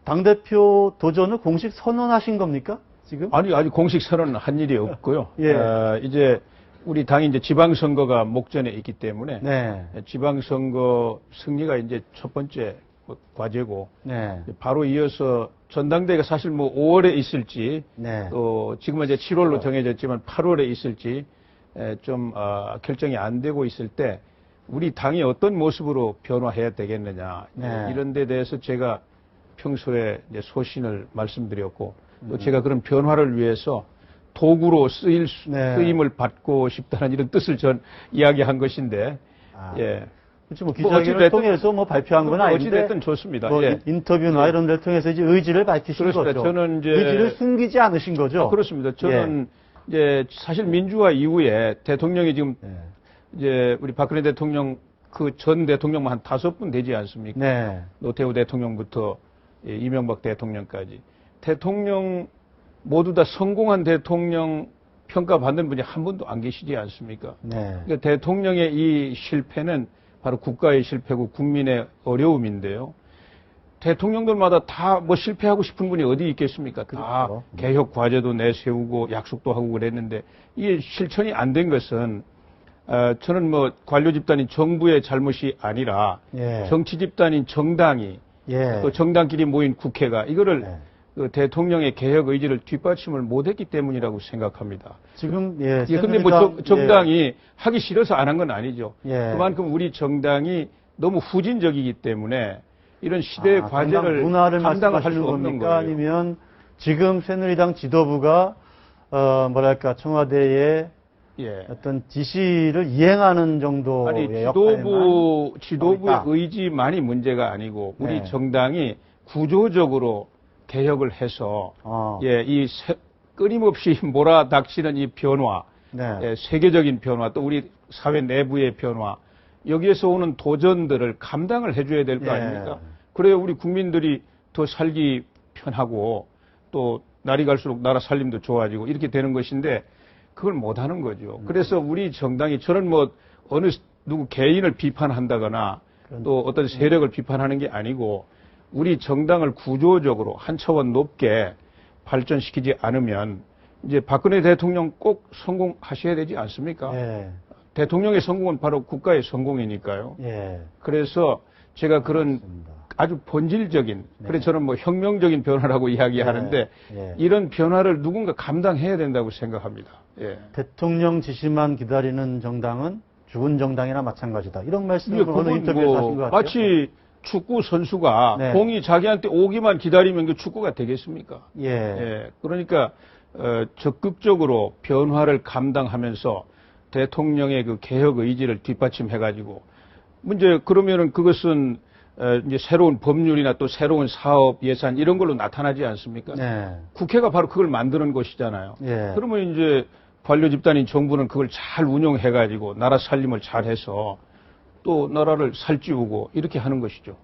당대표 도전을 공식 선언하신 겁니까? 지금? 아니, 아직 공식 선언은 한 일이 없고요. 예. 이제 우리 당이 이제 지방선거가 목전에 있기 때문에 네. 지방선거 승리가 이제 첫 번째 과제고 네. 바로 이어서 전당대회가 사실 뭐 5월에 있을지 네. 또 지금은 이제 7월로 정해졌지만 8월에 있을지 좀 결정이 안 되고 있을 때 우리 당이 어떤 모습으로 변화해야 되겠느냐 네. 이런 데 대해서 제가 평소에 이제 소신을 말씀드렸고 또 제가 그런 변화를 위해서 도구로 쓰임을 받고 싶다는 이런 뜻을 전 이야기한 것인데 예. 그렇죠. 뭐 기자회견을 통해서 뭐 발표한 건 아닌데 어찌됐든 좋습니다. 뭐 예. 인터뷰나 예. 이런 데를 통해서 이제 의지를 밝히신 그렇습니다. 거죠. 저는 이제 의지를 숨기지 않으신 거죠. 그렇습니다. 저는 이제 사실 민주화 이후에 대통령이 지금 이제 우리 박근혜 대통령 그 전 대통령만 한 5분 되지 않습니까? 네. 노태우 대통령부터 이명박 대통령까지 대통령 모두 다 성공한 대통령 평가받는 분이 한 분도 안 계시지 않습니까? 네. 그러니까 대통령의 이 실패는 바로 국가의 실패고 국민의 어려움인데요. 대통령들마다 다 뭐 실패하고 싶은 분이 어디 있겠습니까? 다 그렇죠. 개혁 과제도 내세우고 약속도 하고 그랬는데 이게 실천이 안 된 것은 저는 뭐 관료 집단인 정부의 잘못이 아니라 정치 집단인 정당이 또 정당끼리 모인 국회가 이거를 그 대통령의 개혁 의지를 뒷받침을 못했기 때문이라고 생각합니다. 지금 근데 뭐 정당이 하기 싫어서 안 한 건 아니죠. 그만큼 우리 정당이 너무 후진적이기 때문에 이런 시대의 과제를 문화를 감당할 수 없는 겁니까? 거예요. 아니면 지금 새누리당 지도부가 뭐랄까 청와대의 어떤 지시를 이행하는 정도의 지도부의 의지만이 문제가 아니고 우리 정당이 구조적으로 개혁을 해서 끊임없이 몰아닥치는 이 변화, 세계적인 변화, 또 우리 사회 내부의 변화, 여기에서 오는 도전들을 감당을 해줘야 될 거 아닙니까? 그래야 우리 국민들이 더 살기 편하고 또 날이 갈수록 나라 살림도 좋아지고 이렇게 되는 것인데 그걸 못하는 거죠. 그래서 우리 정당이 저는 뭐 어느 누구 개인을 비판한다거나 또 어떤 세력을 비판하는 게 아니고 우리 정당을 구조적으로 한 차원 높게 발전시키지 않으면 이제 박근혜 대통령 꼭 성공하셔야 되지 않습니까? 대통령의 성공은 바로 국가의 성공이니까요. 그래서 제가 그런 아주 본질적인, 그래서 저는 뭐 혁명적인 변화라고 이야기하는데 이런 변화를 누군가 감당해야 된다고 생각합니다. 대통령 지시만 기다리는 정당은 죽은 정당이나 마찬가지다. 이런 말씀을 어느 인터뷰에서 하신 것 같아요. 마치 축구 선수가 공이 자기한테 오기만 기다리면 그 축구가 되겠습니까? 그러니까 적극적으로 변화를 감당하면서 대통령의 그 개혁 의지를 뒷받침해가지고 문제 그러면은 그것은 이제 새로운 법률이나 또 새로운 사업 예산 이런 걸로 나타나지 않습니까? 국회가 바로 그걸 만드는 것이잖아요. 그러면 이제 관료 집단인 정부는 그걸 잘 운영해가지고 나라 살림을 잘해서 또 나라를 살찌우고 이렇게 하는 것이죠.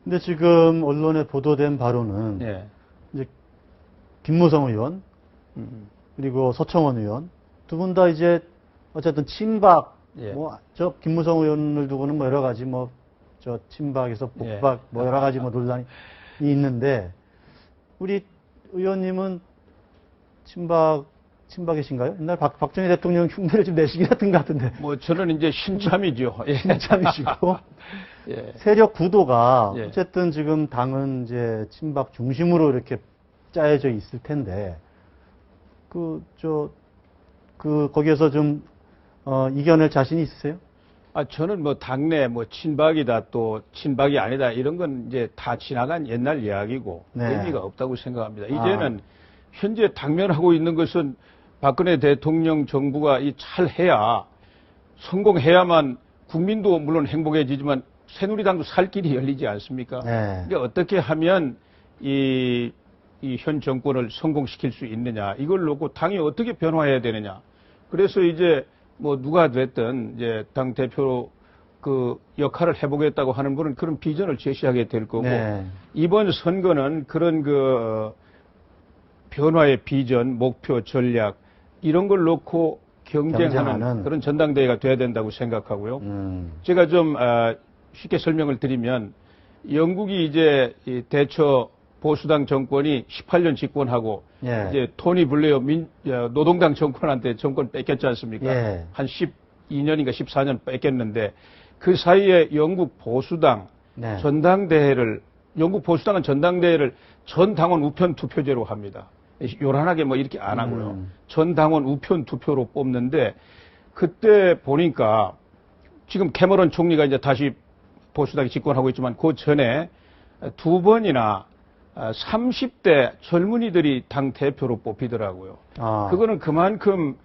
근데 지금 언론에 보도된 바로는 이제 김무성 의원 그리고 서청원 의원 두 분 다 이제 어쨌든 친박 뭐 저 김무성 의원을 두고는 뭐 여러 가지 뭐 저 친박에서 복박 뭐 여러 가지 뭐 논란이 있는데 우리 의원님은 친박이신가요? 옛날 박정희 대통령 흉내를 좀 내시긴 했던 것 같은데. 뭐 저는 이제 신참이죠. 신참이시고 세력 구도가 어쨌든 지금 당은 이제 친박 중심으로 이렇게 짜여져 있을 텐데 거기에서 좀 이겨낼 자신이 있으세요? 저는 뭐 당내 뭐 친박이다 또 친박이 아니다 이런 건 이제 다 지나간 옛날 이야기고 의미가 없다고 생각합니다. 이제는 현재 당면하고 있는 것은 박근혜 대통령 정부가 잘 해야 성공해야만 국민도 물론 행복해지지만 새누리당도 살 길이 열리지 않습니까? 그러니까 어떻게 하면 이 현 정권을 성공시킬 수 있느냐 이걸 놓고 당이 어떻게 변화해야 되느냐. 그래서 이제 뭐 누가 됐든 이제 당 대표 그 역할을 해보겠다고 하는 분은 그런 비전을 제시하게 될 거고 이번 선거는 그런 그 변화의 비전, 목표, 전략 이런 걸 놓고 경쟁하는 그런 전당대회가 돼야 된다고 생각하고요. 제가 좀 쉽게 설명을 드리면 영국이 이제 이 대처 보수당 정권이 18년 집권하고 예. 이제 토니 블레어 노동당 정권한테 정권 뺏겼지 않습니까? 예. 한 12년인가 14년 뺏겼는데 그 사이에 영국 보수당 네. 전당대회를 영국 보수당은 전당대회를 전 당원 우편 투표제로 합니다. 요란하게 뭐 이렇게 안 하고요. 전 당원 우편 투표로 뽑는데 그때 보니까 지금 캐머런 총리가 이제 다시 보수당이 집권하고 있지만 그 전에 두 번이나 30대 젊은이들이 당 대표로 뽑히더라고요. 그거는 그만큼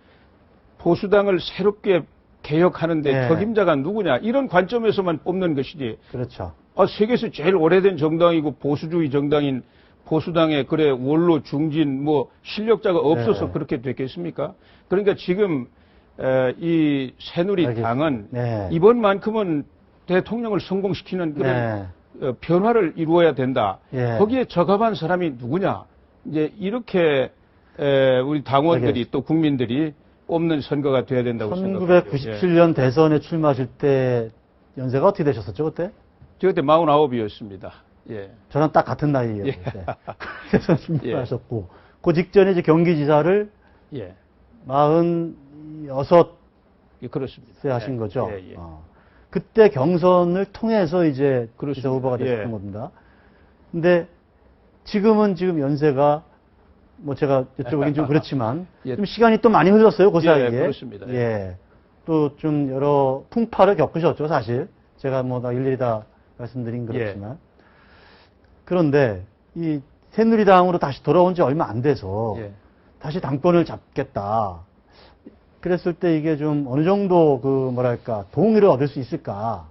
보수당을 새롭게 개혁하는데 네. 적임자가 누구냐 이런 관점에서만 뽑는 것이지. 그렇죠. 세계에서 제일 오래된 정당이고 보수주의 정당인 보수당에 그래 원로 중진 뭐 실력자가 없어서 네. 그렇게 됐겠습니까? 그러니까 지금 이 새누리당은 네. 이번만큼은 대통령을 성공시키는 그런 네. 변화를 이루어야 된다. 예. 거기에 적합한 사람이 누구냐? 이제 이렇게 우리 당원들이 알겠습니다. 또 국민들이 뽑는 선거가 돼야 된다고 생각합니다. 1997년 대선에 출마하실 때 연세가 어떻게 되셨었죠, 그때? 저 그때 49이었습니다. 예. 저랑 딱 같은 나이예요. 예. 그때. 대선 출마하셨고, 그 직전에 이제 경기지사를 예. 46세 예, 그렇습니다. 하신 거죠. 예, 예. 그때 경선을 통해서 이제 그렇습니다. 기사 후보가 되셨던 예. 겁니다. 근데 지금 연세가 뭐 제가 여쭤보긴 좀 그렇지만 예. 좀 시간이 또 많이 흘렀어요, 그 사이에. 예, 그렇습니다. 예. 또 좀 여러 풍파를 겪으셨죠, 사실. 제가 뭐 다 일일이 다 말씀드린 그렇지만. 예. 그런데 이 새누리당으로 다시 돌아온 지 얼마 안 돼서 예. 다시 당권을 잡겠다. 그랬을 때 이게 좀 어느 정도 그 뭐랄까 동의를 얻을 수 있을까?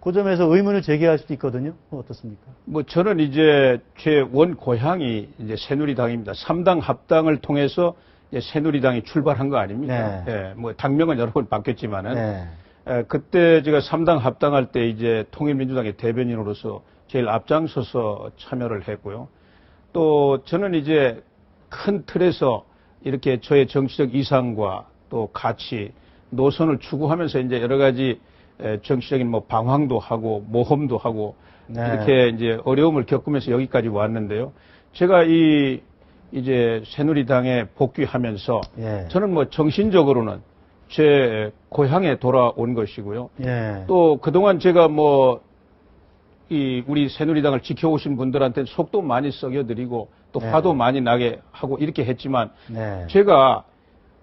그 점에서 의문을 제기할 수도 있거든요. 어떻습니까? 뭐 저는 이제 제 원 고향이 이제 새누리당입니다. 3당 합당을 통해서 이제 새누리당이 출발한 거 아닙니까? 네. 예, 뭐 당명은 여러 번 바뀌었지만은 네. 그때 제가 3당 합당할 때 이제 통일민주당의 대변인으로서 제일 앞장서서 참여를 했고요. 또 저는 이제 큰 틀에서 이렇게 저의 정치적 이상과 또 가치, 노선을 추구하면서 이제 여러 가지 정치적인 뭐 방황도 하고 모험도 하고 네. 이렇게 이제 어려움을 겪으면서 여기까지 왔는데요. 제가 이제 새누리당에 복귀하면서 예. 저는 뭐 정신적으로는 제 고향에 돌아온 것이고요. 예. 또 그동안 제가 뭐 우리 새누리당을 지켜오신 분들한테 속도 많이 썩여드리고 또 네. 화도 많이 나게 하고 이렇게 했지만 네. 제가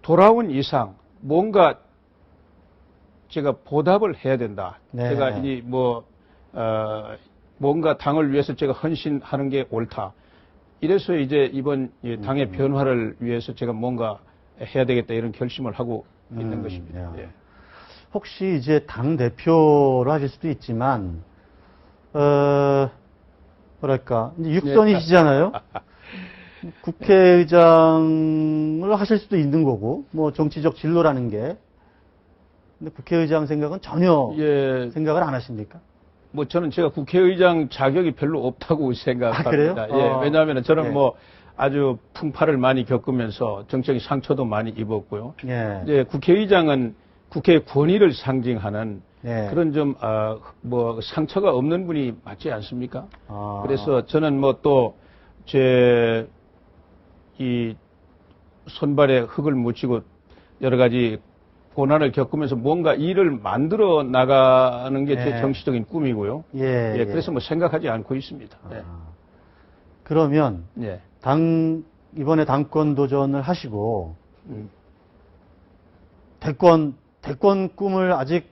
돌아온 이상 뭔가 제가 보답을 해야 된다. 네. 제가 뭔가 당을 위해서 제가 헌신하는 게 옳다. 이래서 이제 이번 당의 변화를 위해서 제가 뭔가 해야 되겠다 이런 결심을 하고 있는 것입니다. 예. 혹시 이제 당 대표로 하실 수도 있지만 뭐랄까 이제 육선이시잖아요. 국회의장을 하실 수도 있는 거고 뭐 정치적 진로라는 게. 근데 국회의장 생각은 전혀 예. 생각을 안 하십니까? 뭐 저는 제가 국회의장 자격이 별로 없다고 생각합니다. 그래요? 예, 왜냐하면 저는 네. 뭐 아주 풍파를 많이 겪으면서 정적인 상처도 많이 입었고요. 예. 이제 국회의장은 국회의 권위를 상징하는 예. 그런 좀 뭐 상처가 없는 분이 맞지 않습니까? 아. 그래서 저는 뭐 또 제 이 손발에 흙을 묻히고 여러 가지 고난을 겪으면서 뭔가 일을 만들어 나가는 게 제 예. 정치적인 꿈이고요. 예. 예, 그래서 뭐 생각하지 않고 있습니다. 네. 그러면 예. 이번에 당권 도전을 하시고 대권 꿈을 아직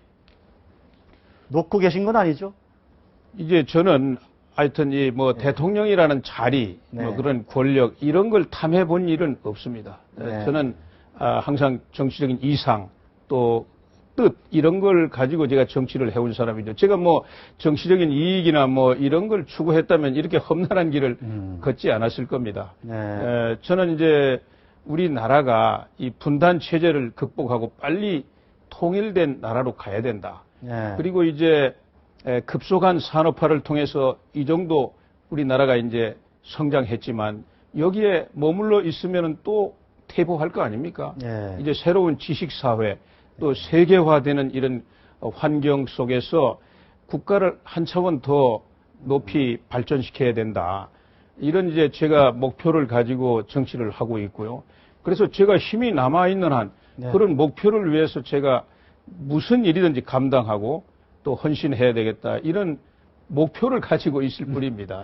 놓고 계신 건 아니죠? 이제 저는 하여튼 이 뭐 대통령이라는 자리, 네. 뭐 그런 권력 이런 걸 탐해 본 일은 없습니다. 네. 저는 항상 정치적인 이상 또 뜻 이런 걸 가지고 제가 정치를 해온 사람이죠. 제가 뭐 정치적인 이익이나 뭐 이런 걸 추구했다면 이렇게 험난한 길을 걷지 않았을 겁니다. 네. 저는 이제 우리나라가 이 분단 체제를 극복하고 빨리 통일된 나라로 가야 된다. 네. 그리고 이제 급속한 산업화를 통해서 이 정도 우리나라가 이제 성장했지만 여기에 머물러 있으면 또 퇴보할 거 아닙니까? 네. 이제 새로운 지식사회 또 세계화되는 이런 환경 속에서 국가를 한 차원 더 높이 발전시켜야 된다. 이런 이제 제가 목표를 가지고 정치를 하고 있고요. 그래서 제가 힘이 남아있는 한 네. 그런 목표를 위해서 제가 무슨 일이든지 감당하고 또 헌신해야 되겠다. 이런 목표를 가지고 있을 뿐입니다.